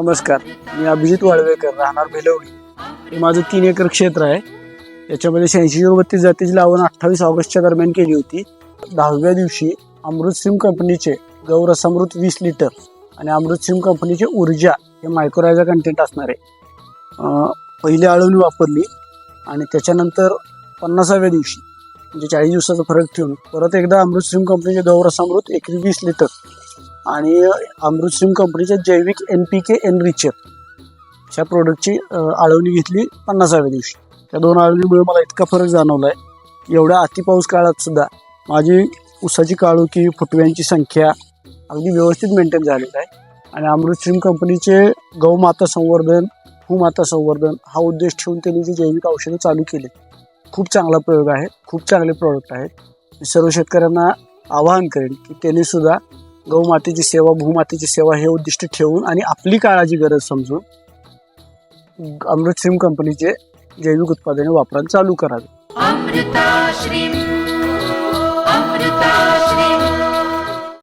नमस्कार, मी अभिजित वाळवेकर, राहणार बेलवडी. हे माझं 3 एकर क्षेत्र आहे. याच्यामध्ये 8632 जातीची लावण 28 ऑगस्टच्या दरम्यान केली होती. 10व्या दिवशी अमृतसिम कंपनीचे गौरसामृत 20 लिटर आणि अमृतसिम कंपनीचे ऊर्जा हे मायक्रोरायझा कंटेंट असणार आहे. पहिली आळवणी वापरली आणि त्याच्यानंतर 50व्या दिवशी म्हणजे 40 दिवसाचा फरक ठेवून परत एकदा अमृतसिम कंपनीचे गौरसामृत एकरी 20 लिटर आणि अमृतसिम कंपनीच्या जैविक NPK एनरिचर ह्या प्रोडक्टची आळवणी घेतली 50व्या दिवशी. त्या 2 आळवणीमुळे मला इतका फरक जाणवला आहे. एवढ्या अतिपाऊस काळात सुद्धा माझी ऊसाची काळोखी, फुटव्यांची संख्या अगदी व्यवस्थित मेंटेन झालेला आहे. आणि अमृतसिम कंपनीचे गौमाता संवर्धन, भूमाता संवर्धन हा उद्देश ठेवून त्यांनी जी जैविक औषधं चालू केली, खूप चांगला प्रयोग आहे, खूप चांगले प्रोडक्ट आहेत. मी सर्व शेतकऱ्यांना आवाहन करेन की त्यांनी सुद्धा गौमातेची सेवा, भूमातेची सेवा हे उद्दिष्ट ठेवून आणि आपली काळाची गरज समजून अमृतसिम कंपनीचे जैविक उत्पादने वापरायला चालू करावे.